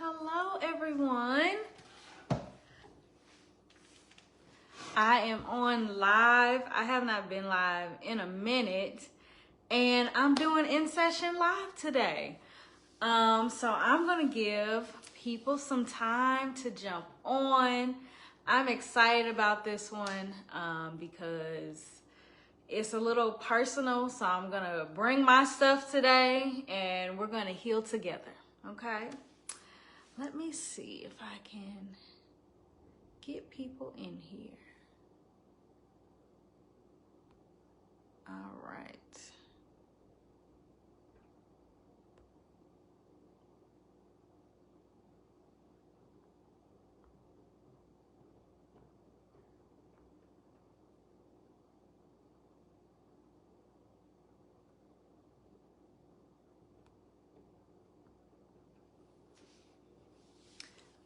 Hello, everyone. I am on live. I have not been live in a minute, and I'm doing in session live today. So I'm gonna give people some time to jump on. I'm excited about this one because it's a little personal. So I'm gonna bring my stuff today, and we're gonna heal together. Okay. Let me see if I can get people in here. All right.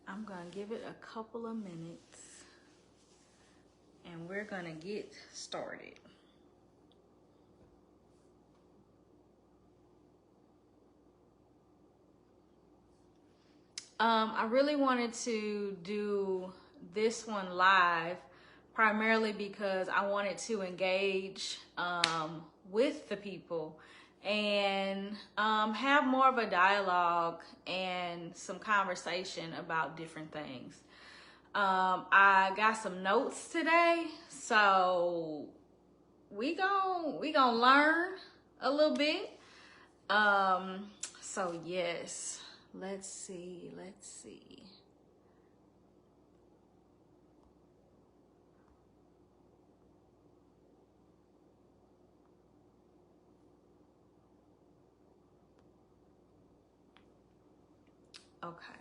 I'm gonna give it a couple of minutes and we're gonna get started. I really wanted to do this one live primarily because I wanted to engage with the people and have more of a dialogue and some conversation about different things. I got some notes today, so we gonna learn a little bit. So yes, let's see. Okay.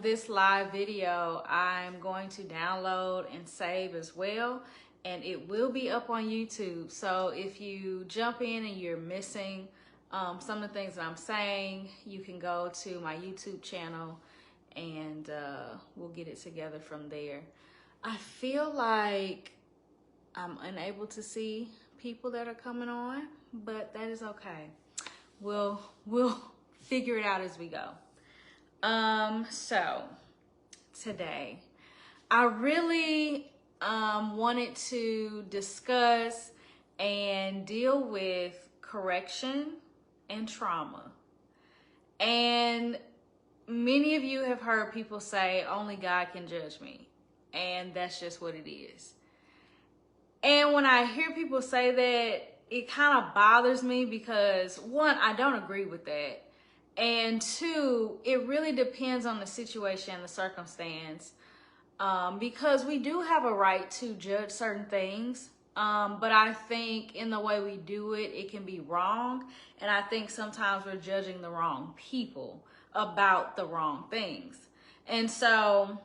This live video I'm going to download and save as well, and it will be up on YouTube. So if you jump in and you're missing some of the things that I'm saying, you can go to my YouTube channel and we'll get it together from there. I feel like I'm unable to see people that are coming on, but that is okay. We'll figure it out as we go. So today I really wanted to discuss and deal with correction and trauma. And many of you have heard people say only God can judge me, and that's just what it is. And when I hear people say that, it kind of bothers me because one, I don't agree with that. And two, it really depends on the situation and the circumstance, because we do have a right to judge certain things. But I think in the way we do it, it can be wrong. And I think sometimes we're judging the wrong people about the wrong things. And so,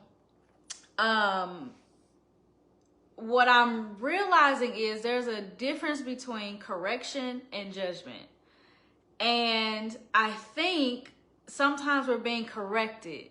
what I'm realizing is there's a difference between correction and judgment. And I think sometimes we're being corrected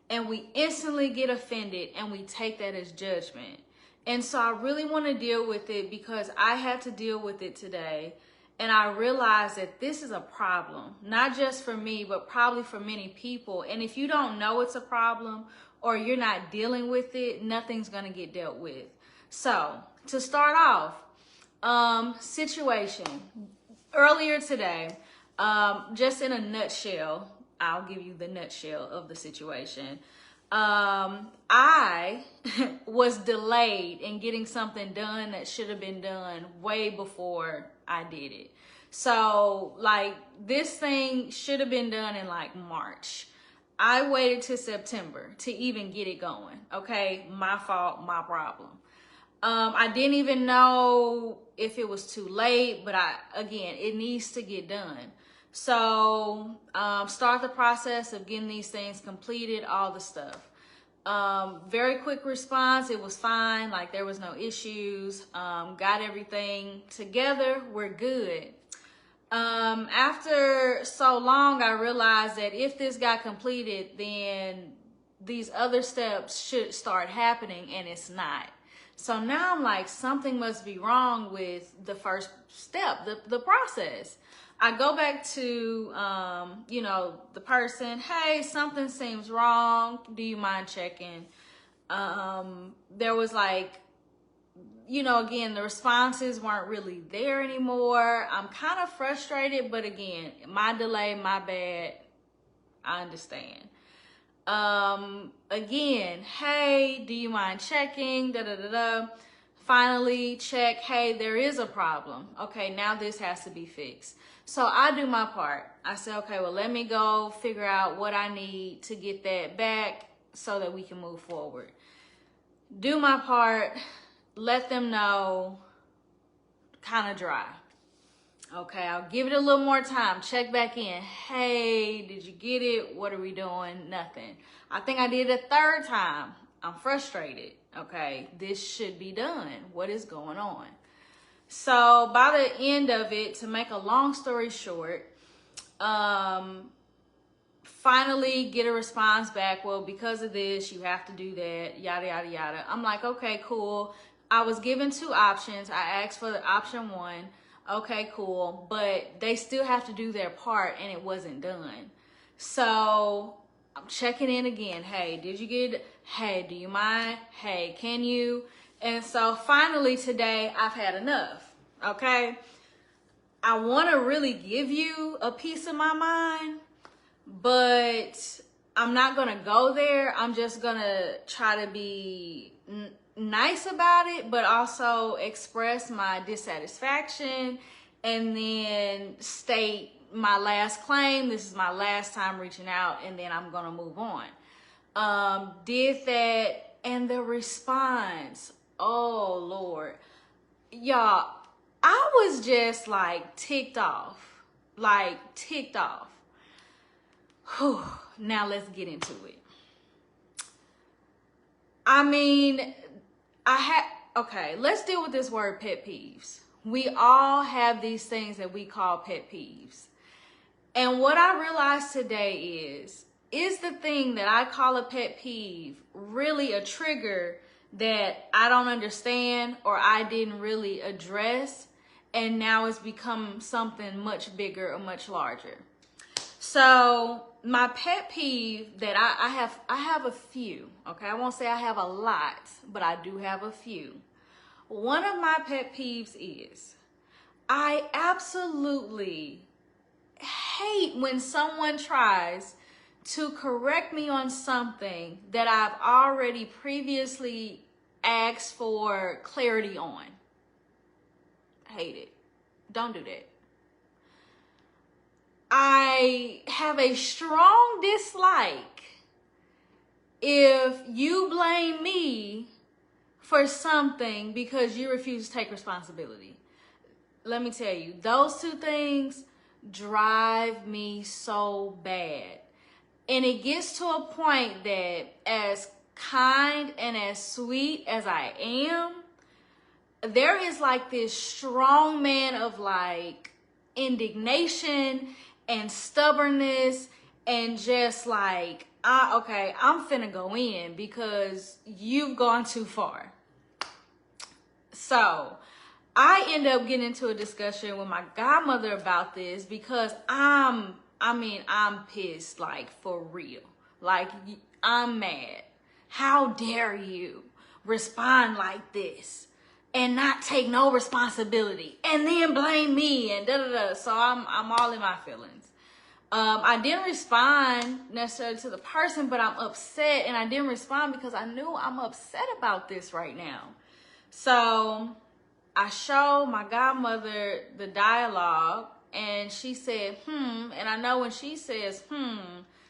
and we instantly get offended and we take that as judgment. And so I really want to deal with it because I had to deal with it today. And I realized that this is a problem, not just for me, but probably for many people. And if you don't know it's a problem or you're not dealing with it, nothing's going to get dealt with. So to start off, situation. Earlier today, just in a nutshell, I'll give you the nutshell of the situation. I was delayed in getting something done that should have been done way before I did it. So like this thing should have been done in like March. I waited till September to even get it going. Okay, my fault, my problem. I didn't even know if it was too late, but again, it needs to get done. So start the process of getting these things completed, all the stuff. Very quick response. It was fine. Like there was no issues. Got everything together. We're good. After so long, I realized that if this got completed, then these other steps should start happening, and it's not. So now I'm like, something must be wrong with the first step, the process. I go back to, you know, the person, hey, something seems wrong. Do you mind checking? There was like, you know, again, the responses weren't really there anymore. I'm kind of frustrated, but again, my delay, my bad. I understand. Again, hey, do you mind checking? Da da da da. Finally, check, hey, there is a problem. Okay, now this has to be fixed. So I do my part. I say, okay, well, let me go figure out what I need to get that back so that we can move forward. Do my part, let them know, kind of dry. Okay, I'll give it a little more time. Check back in. Hey, did you get it? What are we doing? Nothing. I think I did it a third time. I'm frustrated. Okay, this should be done. What is going on? So by the end of it, to make a long story short, finally get a response back. Well, because of this, you have to do that, yada, yada, yada. I'm like, okay, cool. I was given 2 options. I asked for the option 1. Okay, cool. But they still have to do their part, and it wasn't done. So I'm checking in again. Hey, did you get it? Hey, do you mind? Hey, can you? And so finally today, I've had enough. Okay? I want to really give you a piece of my mind, but I'm not going to go there. I'm just going to try to be nice about it, but also express my dissatisfaction and then state my last claim. This is my last time reaching out, and then I'm going to move on. Did that, and the response, oh Lord, y'all, I was just like ticked off. Whew. Now let's get into it. I mean, okay, let's deal with this word pet peeves. We all have these things that we call pet peeves. And what I realized today is the thing that I call a pet peeve really a trigger that I don't understand or I didn't really address, and now it's become something much bigger or much larger? So my pet peeve that I have a few, okay? I won't say I have a lot, but I do have a few. One of my pet peeves is I absolutely hate when someone tries to correct me on something that I've already previously asked for clarity on. I hate it. Don't do that. I have a strong dislike if you blame me for something because you refuse to take responsibility. Let me tell you, those 2 things drive me so bad. And it gets to a point that as kind and as sweet as I am, there is like this strong man of like indignation and stubbornness and just like, okay, I'm finna go in because you've gone too far. So I end up getting into a discussion with my godmother about this because I'm pissed, like for real. Like, I'm mad. How dare you respond like this and not take no responsibility and then blame me and da da da. So I'm all in my feelings. I didn't respond necessarily to the person, but I'm upset, and I didn't respond because I knew I'm upset about this right now. So I showed my godmother the dialogue, and she said, and I know when she says,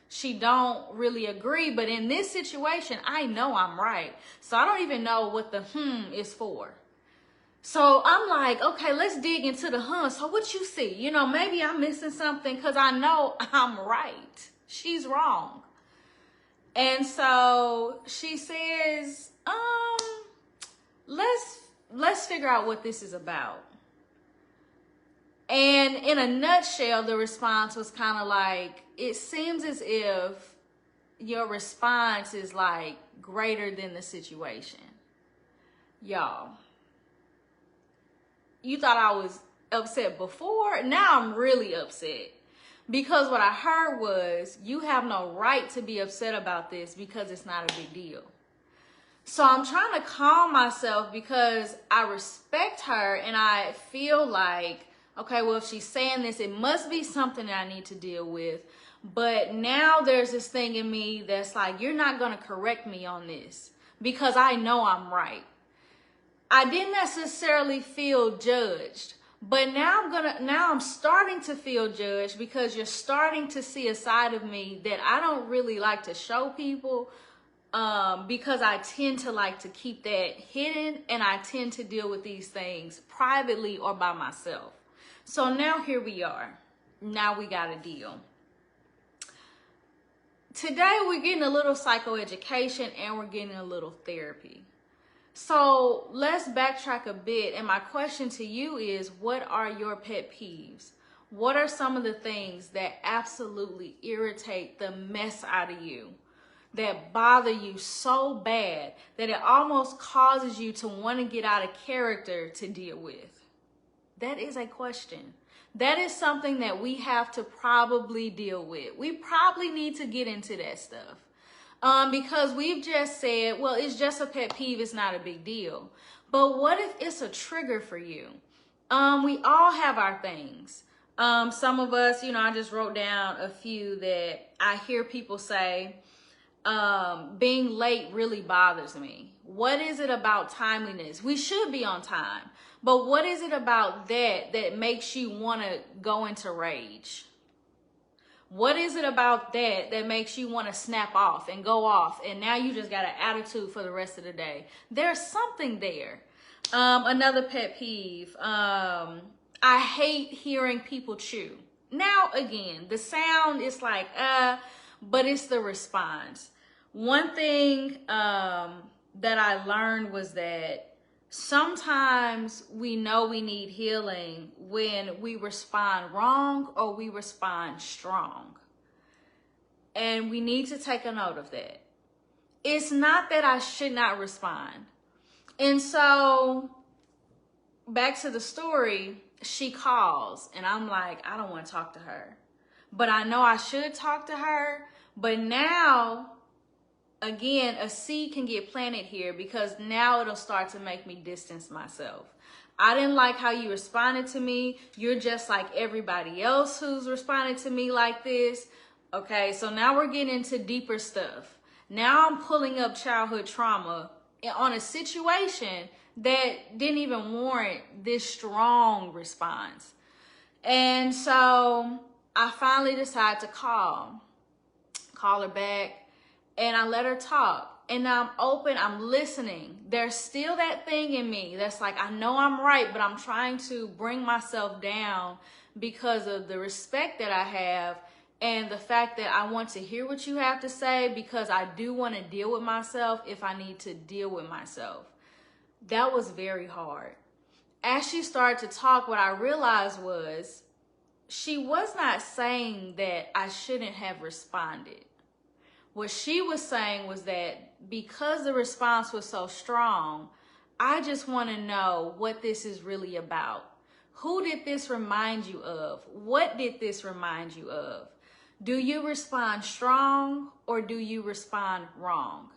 she don't really agree, but in this situation, I know I'm right. So I don't even know what the is for. So I'm like, okay, let's dig into the So what you see? You know, maybe I'm missing something because I know I'm right. She's wrong. And so she says, let's figure out what this is about. And in a nutshell, the response was kind of like, it seems as if your response is like greater than the situation. Y'all, you thought I was upset before? Now I'm really upset. Because what I heard was, you have no right to be upset about this because it's not a big deal. So I'm trying to calm myself because I respect her and I feel like, okay, well, if she's saying this, it must be something that I need to deal with. But now there's this thing in me that's like, you're not going to correct me on this because I know I'm right. I didn't necessarily feel judged, but now I'm starting to feel judged because you're starting to see a side of me that I don't really like to show people, because I tend to like to keep that hidden, and I tend to deal with these things privately or by myself. So now here we are. Now we got a deal. Today we're getting a little psychoeducation and we're getting a little therapy. So let's backtrack a bit. And my question to you is, what are your pet peeves? What are some of the things that absolutely irritate the mess out of you, that bother you so bad that it almost causes you to want to get out of character to deal with? That is a question. That is something that we have to probably deal with. We probably need to get into that stuff. Because we've just said, well, it's just a pet peeve, it's not a big deal. But what if it's a trigger for you? We all have our things. Some of us, I just wrote down a few that I hear people say, being late really bothers me. What is it about timeliness? We should be on time. But what is it about that makes you want to go into rage? What is it about that makes you want to snap off and go off, and now you just got an attitude for the rest of the day? There's something there. Another pet peeve. I hate hearing people chew. Now, again, the sound is like, but it's the response. One thing that I learned was that sometimes we know we need healing when we respond wrong or we respond strong. And we need to take a note of that. It's not that I should not respond. And so, back to the story, she calls and I'm like, I don't want to talk to her. But I know I should talk to her. But now, again, a seed can get planted here because now it'll start to make me distance myself. I didn't like how you responded to me. You're just like everybody else who's responded to me like this. Okay, so now we're getting into deeper stuff. Now I'm pulling up childhood trauma on a situation that didn't even warrant this strong response. And so I finally decided to call her back. And I let her talk. And now I'm open, I'm listening. There's still that thing in me that's like, I know I'm right, but I'm trying to bring myself down because of the respect that I have and the fact that I want to hear what you have to say, because I do want to deal with myself if I need to deal with myself. That was very hard. As she started to talk, what I realized was she was not saying that I shouldn't have responded. What she was saying was that because the response was so strong, I just want to know what this is really about. Who did this remind you of? What did this remind you of? Do you respond strong or do you respond wrong?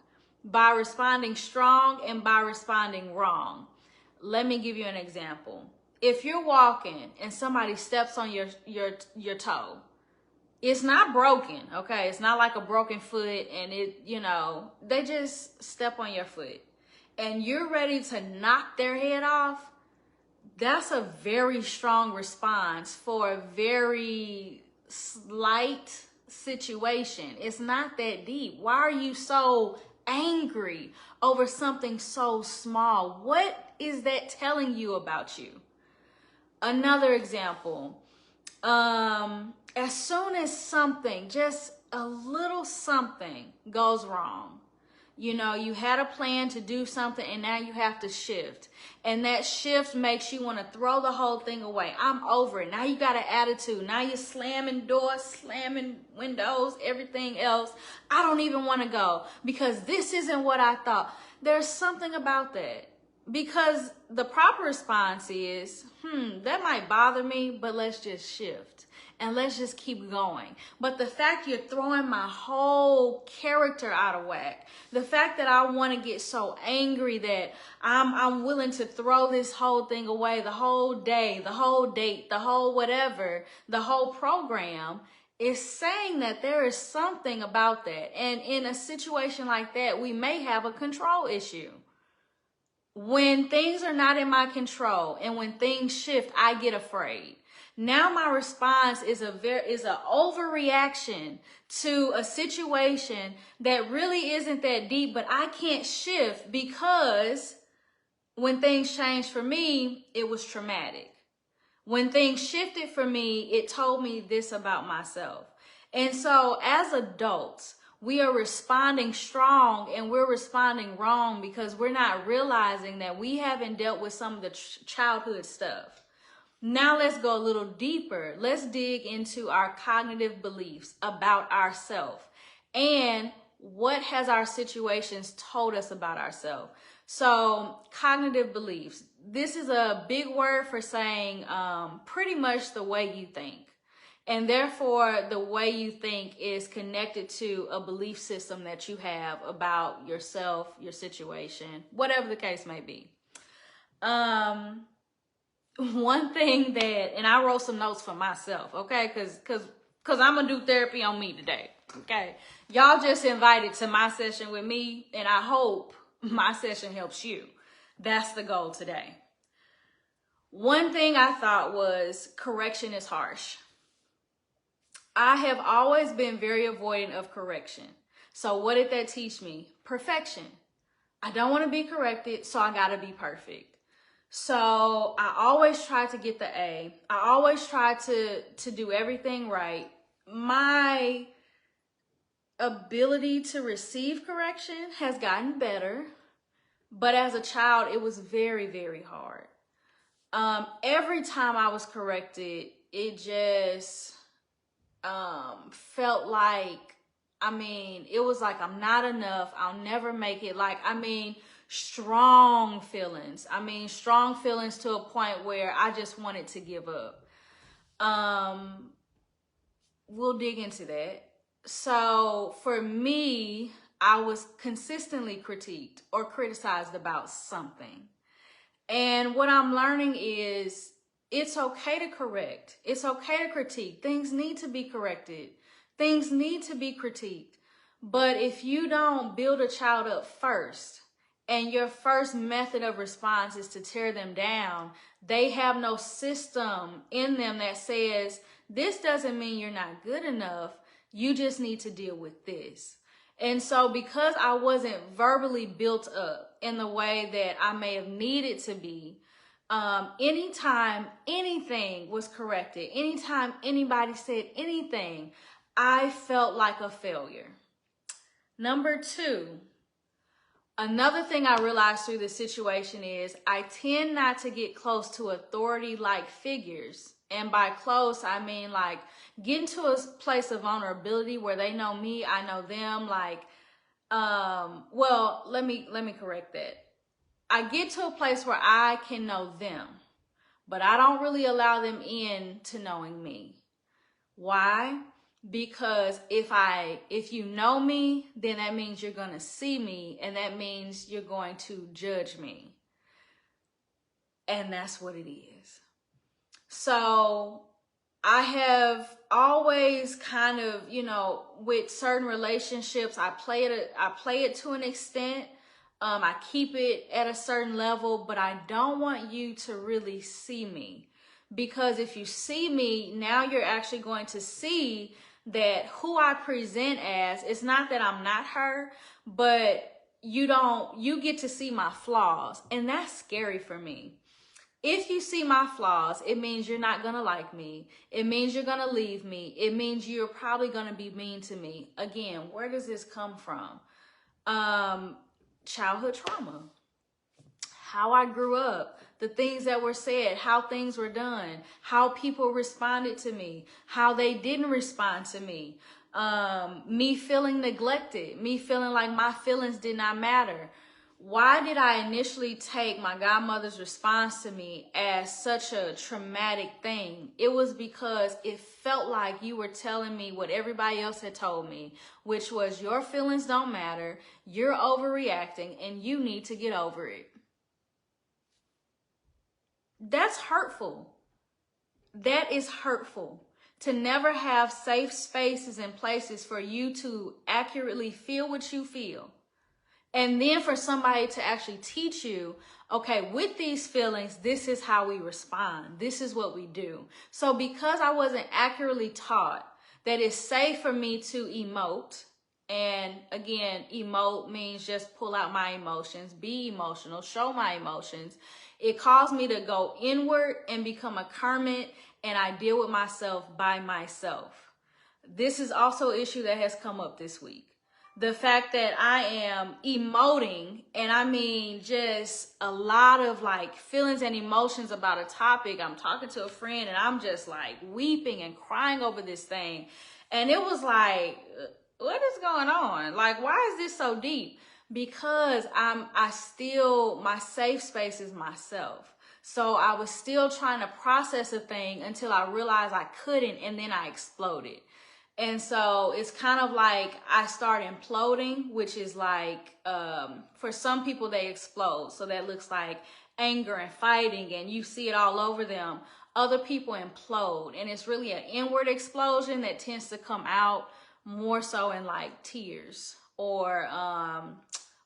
By responding strong and by responding wrong. Let me give you an example. If you're walking and somebody steps on your toe, it's not broken, okay? It's not like a broken foot and they just step on your foot and you're ready to knock their head off. That's a very strong response for a very slight situation. It's not that deep. Why are you so angry over something so small? What is that telling you about you? Another example. As soon as something, just a little something goes wrong, you had a plan to do something and now you have to shift. And that shift makes you want to throw the whole thing away. I'm over it. Now you got an attitude. Now you're slamming doors, slamming windows, everything else. I don't even want to go because this isn't what I thought. There's something about that. Because the proper response is, that might bother me, but let's just shift and let's just keep going. But the fact you're throwing my whole character out of whack, the fact that I want to get so angry that I'm willing to throw this whole thing away, the whole day, the whole date, the whole whatever, the whole program, is saying that there is something about that. And in a situation like that, we may have a control issue. When things are not in my control and when things shift, I get afraid. Now my response is an overreaction to a situation that really isn't that deep, but I can't shift because when things changed for me, it was traumatic. When things shifted for me, it told me this about myself. And so as adults, we are responding strong and we're responding wrong because we're not realizing that we haven't dealt with some of the childhood stuff. Now let's go a little deeper. Let's dig into our cognitive beliefs about ourselves and what has our situations told us about ourselves. So cognitive beliefs, this is a big word for saying pretty much the way you think. And therefore, the way you think is connected to a belief system that you have about yourself, your situation, whatever the case may be. One thing that, and I wrote some notes for myself, okay? Because I'm going to do therapy on me today, okay? Y'all just invited to my session with me, and I hope my session helps you. That's the goal today. One thing I thought was correction is harsh. I have always been very avoidant of correction. So what did that teach me? Perfection. I don't want to be corrected, so I got to be perfect. So I always try to get the A. I always try to do everything right. My ability to receive correction has gotten better, but as a child, it was very, very hard. Every time I was corrected, it just felt like, it was like I'm not enough. I'll never make it. Strong feelings. Strong feelings to a point where I just wanted to give up. We'll dig into that. So for me, I was consistently critiqued or criticized about something. And what I'm learning is it's okay to correct. It's okay to critique. Things need to be corrected. Things need to be critiqued. But if you don't build a child up first, and your first method of response is to tear them down, they have no system in them that says, this doesn't mean you're not good enough. You just need to deal with this. And so because I wasn't verbally built up in the way that I may have needed to be, anytime anything was corrected, anytime anybody said anything, I felt like a failure. Number two, another thing I realized through this situation is I tend not to get close to authority-like figures. And by close, I mean like getting to a place of vulnerability where they know me, I know them. Let me correct that. I get to a place where I can know them, but I don't really allow them in to knowing me. Why? Because if you know me, then that means you're going to see me, and that means you're going to judge me. And that's what it is. So I have always kind of, with certain relationships, I play it to an extent. I keep it at a certain level, but I don't want you to really see me. Because if you see me, now you're actually going to see that who I present as, it's not that I'm not her, but you get to see my flaws. And that's scary for me. If you see my flaws, it means you're not going to like me. It means you're going to leave me. It means you're probably going to be mean to me. Again, where does this come from? Childhood trauma. How I grew up, the things that were said, how things were done, how people responded to me, how they didn't respond to me, me feeling neglected, me feeling like my feelings did not matter. why did I initially take my godmother's response to me as such a traumatic thing? It was because it felt like you were telling me what everybody else had told me, which was your feelings don't matter, you're overreacting, and you need to get over it. That's hurtful. That is hurtful. To never have safe spaces and places for you to accurately feel what you feel. And then for somebody to actually teach you, okay, with these feelings, this is how we respond. This is what we do. So because I wasn't accurately taught that it's safe for me to emote, and again, emote means just pull out my emotions, be emotional, show my emotions. It caused me to go inward and become a hermit, and I deal with myself by myself. This is also an issue that has come up this week. The fact that I am emoting, and I mean just a lot of like feelings and emotions about a topic. I'm talking to a friend and I'm just like weeping and crying over this thing. And it was like, what is going on? Like, why is this so deep? Because my safe space is myself. So I was still trying to process a thing until I realized I couldn't, and then I exploded. And so it's kind of like I start imploding, which is like, for some people they explode. So that looks like anger and fighting, and you see it all over them. Other people implode, and it's really an inward explosion that tends to come out more so in like tears or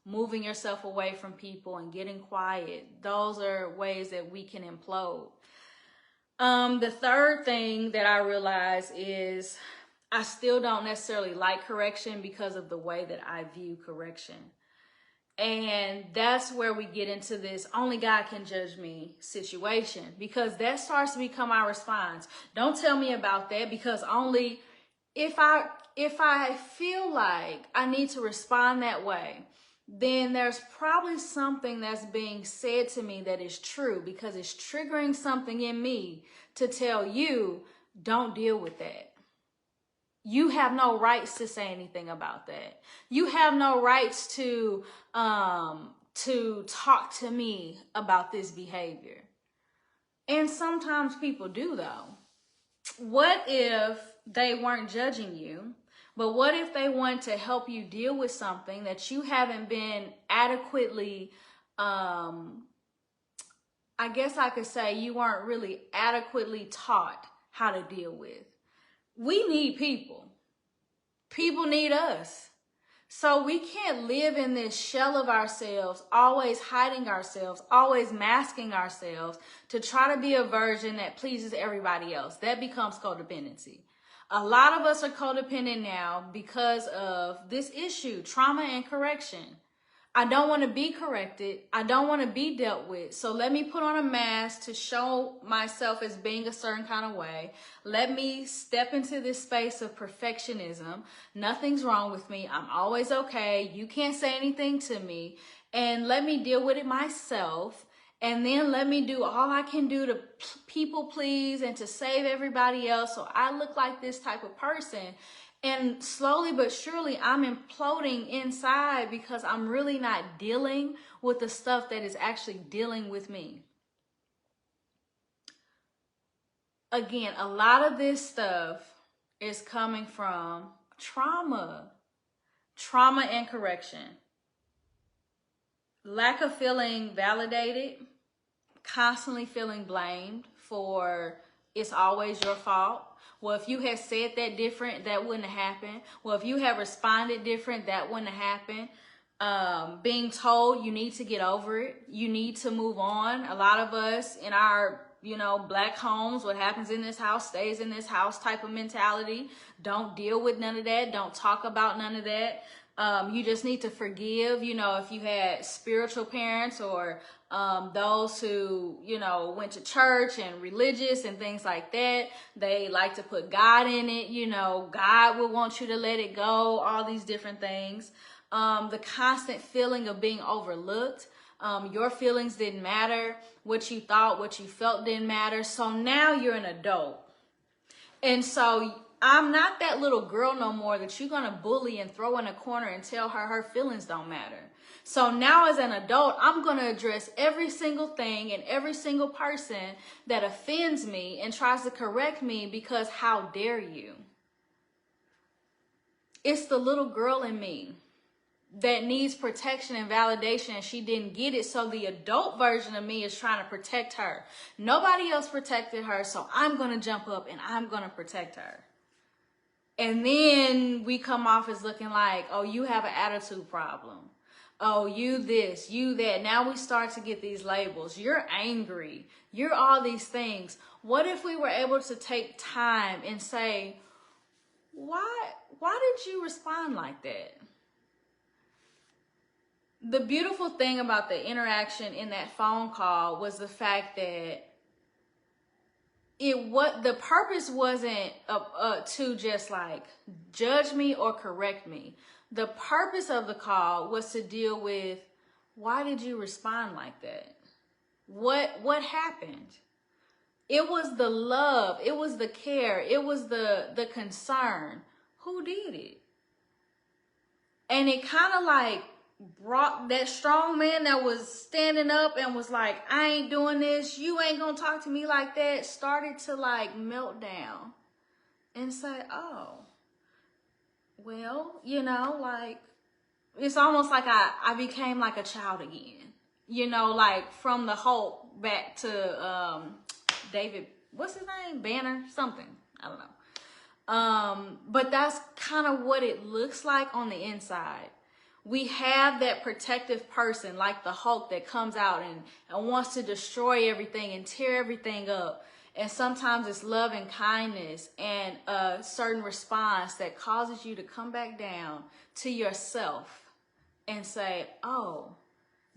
moving yourself away from people and getting quiet. Those are ways that we can implode. The third thing that I realize is I still don't necessarily like correction because of the way that I view correction. And that's where we get into this only God can judge me situation, because that starts to become our response. Don't tell me about that, because only if I feel like I need to respond that way, then there's probably something that's being said to me that is true, because it's triggering something in me to tell you, don't deal with that. You have no rights to say anything about that. You have no rights to talk to me about this behavior. And sometimes people do, though. What if they weren't judging you, but what if they want to help you deal with something that you haven't been adequately, I guess I could say you weren't really adequately taught how to deal with? We need people. People need us. So we can't live in this shell of ourselves, always hiding ourselves, always masking ourselves to try to be a version that pleases everybody else. That becomes codependency. A lot of us are codependent now because of this issue, trauma and correction. I don't want to be corrected. I don't want to be dealt with. So let me put on a mask to show myself as being a certain kind of way. Let me step into this space of perfectionism. Nothing's wrong with me. I'm always okay. You can't say anything to me. And let me deal with it myself. And then let me do all I can do to people please and to save everybody else, so I look like this type of person. And slowly but surely, I'm imploding inside because I'm really not dealing with the stuff that is actually dealing with me. Again, a lot of this stuff is coming from trauma and correction. Lack of feeling validated, constantly feeling blamed for it's always your fault. Well, if you had said that different, that wouldn't have happened. Well, if you had responded different, that wouldn't have happened. Being told you need to get over it. You need to move on. A lot of us in our, Black homes, what happens in this house stays in this house type of mentality. Don't deal with none of that. Don't talk about none of that. You just need to forgive, if you had spiritual parents or those who, went to church and religious and things like that. They like to put God in it, God will want you to let it go, all these different things. The constant feeling of being overlooked. Your feelings didn't matter. What you thought, what you felt didn't matter. So now you're an adult. And so I'm not that little girl no more that you're going to bully and throw in a corner and tell her feelings don't matter. So now as an adult, I'm going to address every single thing and every single person that offends me and tries to correct me, because how dare you? It's the little girl in me that needs protection and validation, and she didn't get it. So the adult version of me is trying to protect her. Nobody else protected her, so I'm going to jump up and I'm going to protect her. And then we come off as looking like, oh, you have an attitude problem. Oh, you this, you that. Now we start to get these labels. You're angry. You're all these things. What if we were able to take time and say, why did you respond like that? The beautiful thing about the interaction in that phone call was the fact that the purpose wasn't to just like judge me or correct me. The purpose of the call was to deal with, why did you respond like that? What happened? It was the love, it was the care, it was the concern. Who did it? And it kind of like brought that strong man that was standing up and was like, I ain't doing this, you ain't gonna talk to me like that, started to like melt down and say, oh, well, you know, like, it's almost like I became like a child again, you know, like from the Hulk back to David, what's his name? Banner, something, I don't know. But that's kind of what it looks like on the inside. We have that protective person like the Hulk that comes out and wants to destroy everything and tear everything up. And sometimes it's love and kindness and a certain response that causes you to come back down to yourself and say, oh,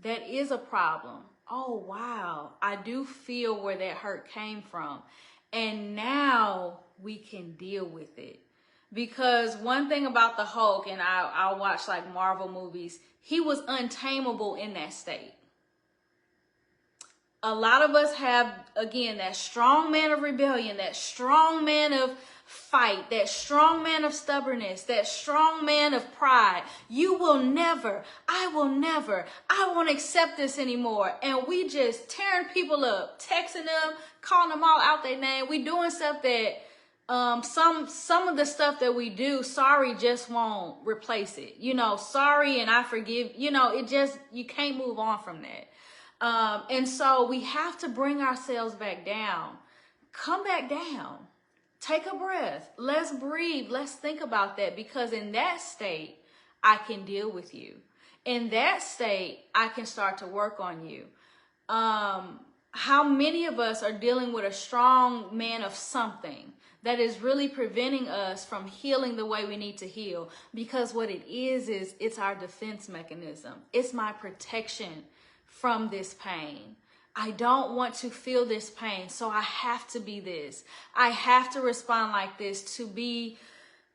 that is a problem. Oh, wow, I do feel where that hurt came from. And now we can deal with it. Because one thing about the Hulk, and I'll watch like Marvel movies, he was untamable in that state. A lot of us have, again, that strong man of rebellion, that strong man of fight, that strong man of stubbornness, that strong man of pride. You will never, I will never, I won't accept this anymore. And we just tearing people up, texting them, calling them all out their name. We doing stuff that some of the stuff that we do, sorry just won't replace it. You know, sorry and I forgive, you know, it just, you can't move on from that. And so we have to bring ourselves back down. Come back down. Take a breath. Let's breathe. Let's think about that, because in that state, I can deal with you. In that state, I can start to work on you. How many of us are dealing with a strong man of something that is really preventing us from healing the way we need to heal? Because what it is it's our defense mechanism. It's my protection from this pain. I don't want to feel this pain, so I have to be this. I have to respond like this to be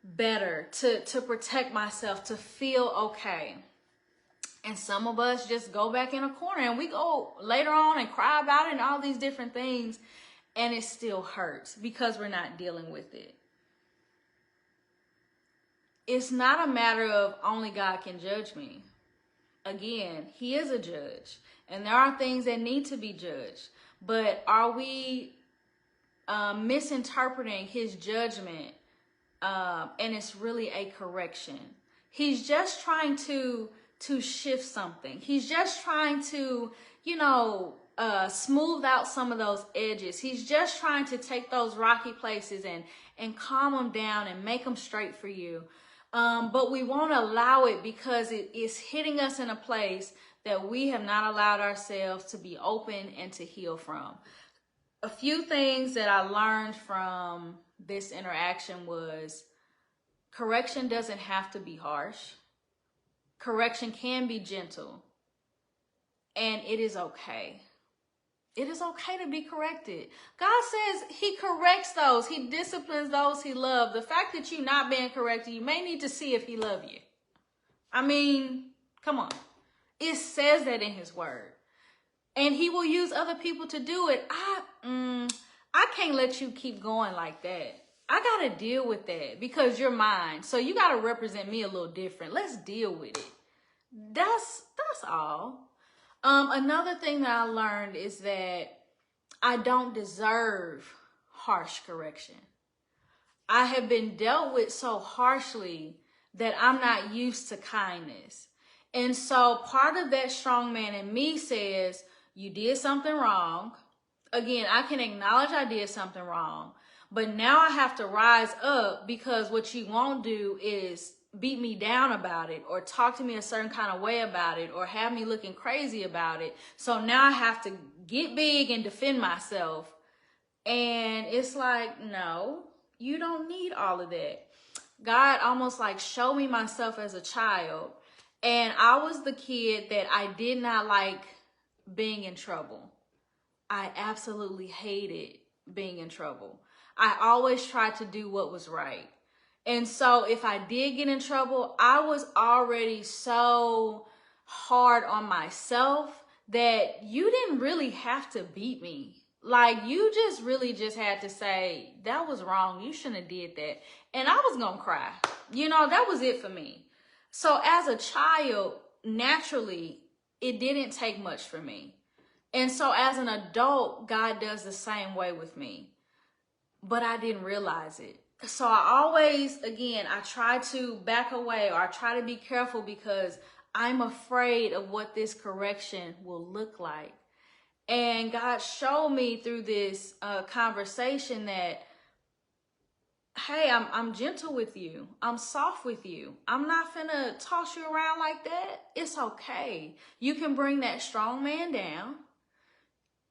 better, to protect myself, to feel okay. And some of us just go back in a corner and we go later on and cry about it and all these different things, and it still hurts because we're not dealing with it. It's not a matter of only God can judge me. Again, he is a judge, and there are things that need to be judged. But are we misinterpreting his judgment? And it's really a correction. He's just trying to shift something. He's just trying to, you know, smooth out some of those edges. He's just trying to take those rocky places and calm them down and make them straight for you. But we won't allow it because it is hitting us in a place that we have not allowed ourselves to be open and to heal from. A few things that I learned from this interaction was correction doesn't have to be harsh. Correction can be gentle, and it is okay. It is okay to be corrected. God says he corrects those. He disciplines those he loves. The fact that you're not being corrected, you may need to see if he loves you. I mean, come on. It says that in his word. And he will use other people to do it. I can't let you keep going like that. I got to deal with that because you're mine. So you got to represent me a little different. Let's deal with it. That's all. Another thing that I learned is that I don't deserve harsh correction. I have been dealt with so harshly that I'm not used to kindness. And so part of that strong man in me says, you did something wrong. Again, I can acknowledge I did something wrong, but now I have to rise up, because what you won't do is beat me down about it or talk to me a certain kind of way about it or have me looking crazy about it. So now I have to get big and defend myself. And it's like, no, you don't need all of that. God almost like showed me myself as a child. And I was the kid that I did not like being in trouble. I absolutely hated being in trouble. I always tried to do what was right. And so if I did get in trouble, I was already so hard on myself that you didn't really have to beat me. Like, you just really just had to say, that was wrong. You shouldn't have did that. And I was going to cry. You know, that was it for me. So as a child, naturally, it didn't take much for me. And so as an adult, God does the same way with me. But I didn't realize it. So I always, again, I try to back away, or I try to be careful, because I'm afraid of what this correction will look like. And God showed me through this conversation that, hey, I'm gentle with you. I'm soft with you. I'm not finna toss you around like that. It's okay. You can bring that strong man down.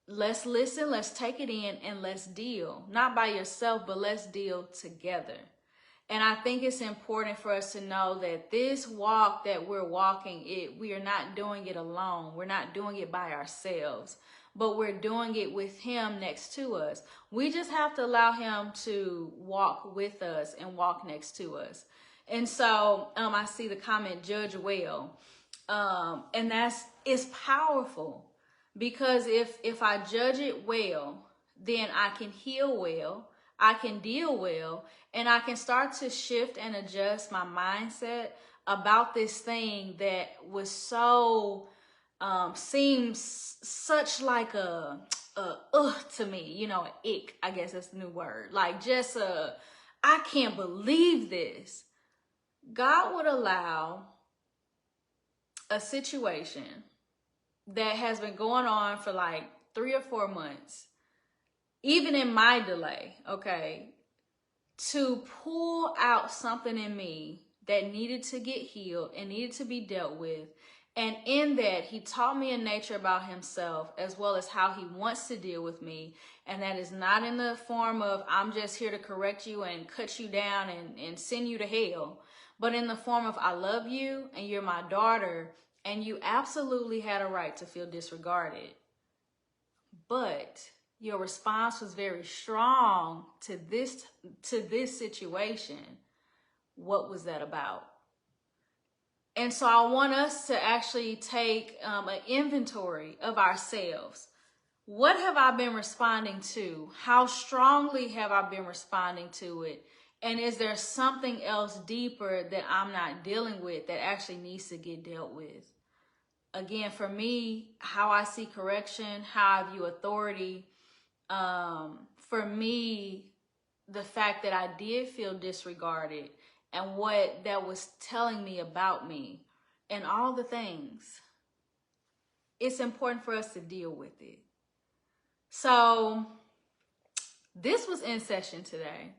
Let's listen, let's take it in, and let's deal. Not by yourself, but let's deal together. And I think it's important for us to know that this walk that we're walking, we are not doing it alone. We're not doing it by ourselves, but we're doing it with him next to us. We just have to allow him to walk with us and walk next to us. And so I see the comment, judge well. And it's powerful, because if I judge it well, then I can heal well, I can deal well, and I can start to shift and adjust my mindset about this thing that was so, seems such like to me, you know, an ick, I guess that's the new word. Like, just I can't believe this. God would allow a situation that has been going on for like 3 or 4 months, even in my delay, okay, to pull out something in me that needed to get healed and needed to be dealt with. And in that, he taught me a nature about himself, as well as how he wants to deal with me. And that is not in the form of, I'm just here to correct you and cut you down and send you to hell, but in the form of, I love you and you're my daughter, and you absolutely had a right to feel disregarded. But your response was very strong to this situation. What was that about? And so I want us to actually take an inventory of ourselves. What have I been responding to? How strongly have I been responding to it? And is there something else deeper that I'm not dealing with that actually needs to get dealt with? Again, for me, how I see correction, how I view authority, for me, the fact that I did feel disregarded and what that was telling me about me and all the things, it's important for us to deal with it. So this was In Session today.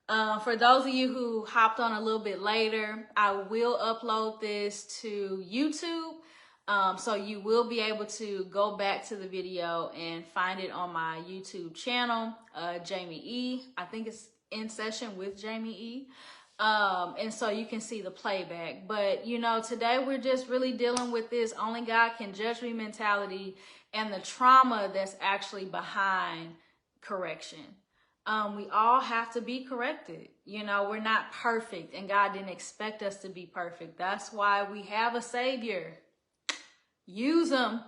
For those of you who hopped on a little bit later, I will upload this to YouTube. So you will be able to go back to the video and find it on my YouTube channel, Jamie E. I think it's In Session with Jamie E. And so you can see the playback. But, you know, today we're just really dealing with this only God can judge me mentality and the trauma that's actually behind correction. We all have to be corrected. You know, we're not perfect, and God didn't expect us to be perfect. That's why we have a Savior. Use him,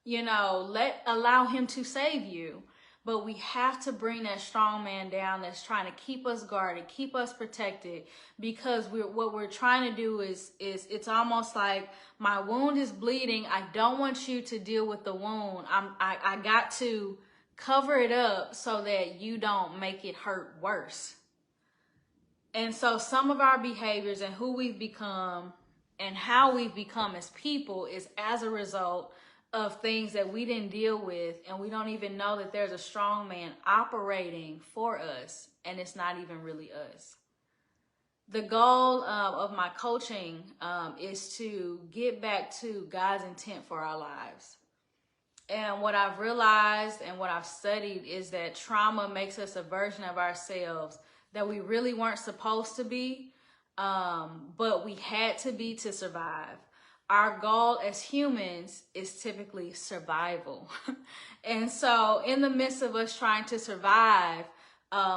you know, allow him to save you. but we have to bring that strong man down that's trying to keep us guarded, keep us protected, because what we're trying to do is it's almost like, my wound is bleeding. I don't want you to deal with the wound. I got to cover it up so that you don't make it hurt worse. And so some of our behaviors and who we've become and how we've become as people is as a result of things that we didn't deal with, and we don't even know that there's a strong man operating for us, and it's not even really us. The goal of my coaching is to get back to God's intent for our lives. And what I've realized and what I've studied is that trauma makes us a version of ourselves that we really weren't supposed to be, but we had to be to survive. Our goal as humans is typically survival. And so in the midst of us trying to survive,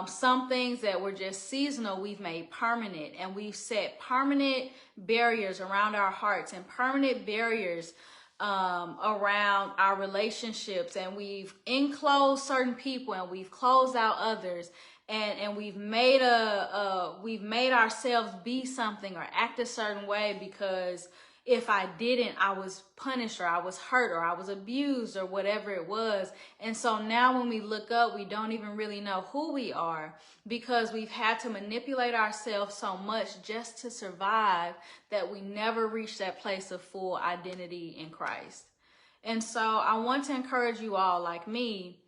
some things that were just seasonal, we've made permanent, and we've set permanent barriers around our hearts and permanent barriers around our relationships, and we've enclosed certain people and we've closed out others, and we've made ourselves be something or act a certain way because if I didn't, I was punished or I was hurt or I was abused or whatever it was. And so now when we look up, we don't even really know who we are because we've had to manipulate ourselves so much just to survive that we never reach that place of full identity in Christ. And so I want to encourage you all, like me,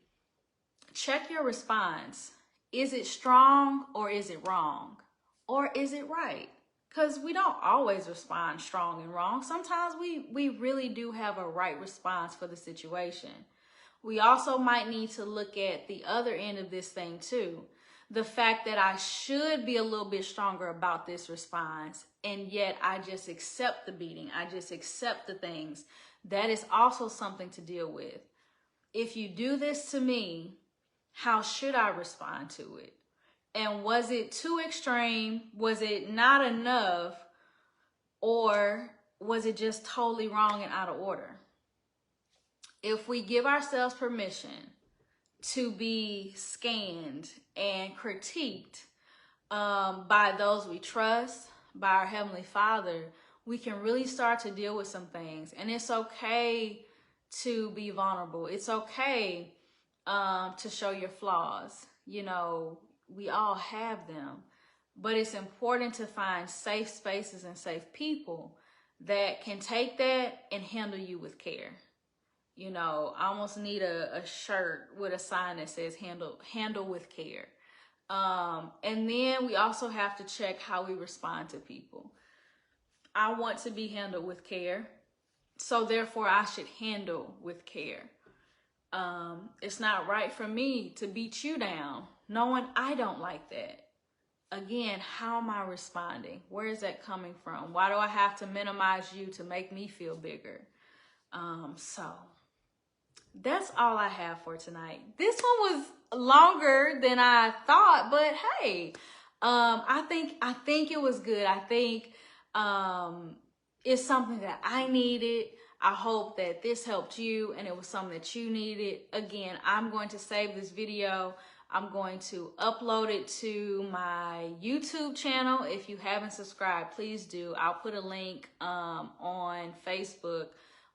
check your response. Is it strong or is it wrong? Or is it right? Because we don't always respond strong and wrong. Sometimes we really do have a right response for the situation. We also might need to look at the other end of this thing too. The fact that I should be a little bit stronger about this response, and yet I just accept the beating. I just accept the things. That is also something to deal with. If you do this to me, how should I respond to it? And was it too extreme? Was it not enough? Or was it just totally wrong and out of order? If we give ourselves permission to be scanned and critiqued by those we trust, by our Heavenly Father, we can really start to deal with some things. And it's okay to be vulnerable. It's okay to show your flaws. You know, we all have them, but it's important to find safe spaces and safe people that can take that and handle you with care. You know, I almost need a shirt with a sign that says handle with care. And then we also have to check how we respond to people. I want to be handled with care, so therefore I should handle with care. It's not right for me to beat you down, knowing I don't like that. Again, how am I responding? Where is that coming from? Why do I have to minimize you to make me feel bigger? So that's all I have for tonight. This one was longer than I thought, but hey, I think it was good. I think it's something that I needed. I hope that this helped you and it was something that you needed. Again, I'm going to save this video. I'm going to upload it to my YouTube channel. If you haven't subscribed, please do. I'll put a link on Facebook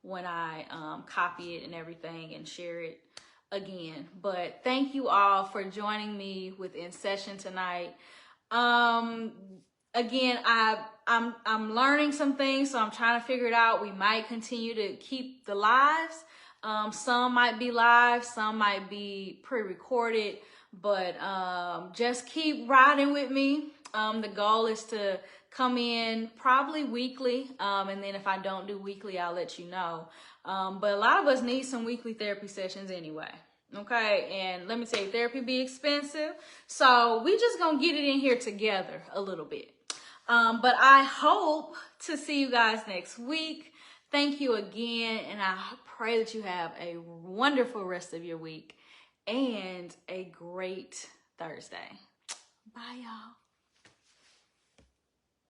when I copy it and everything and share it again. But thank you all for joining me with In Session tonight. Again, I'm learning some things, so I'm trying to figure it out. We might continue to keep the lives. Some might be live, some might be pre-recorded, but just keep riding with me. The goal is to come in probably weekly, and then if I don't do weekly, I'll let you know. But a lot of us need some weekly therapy sessions anyway. Okay, and let me tell you, therapy be expensive, so we just gonna get it in here together a little bit. But I hope to see you guys next week. Thank you again, and I pray that you have a wonderful rest of your week and a great Thursday. Bye, y'all.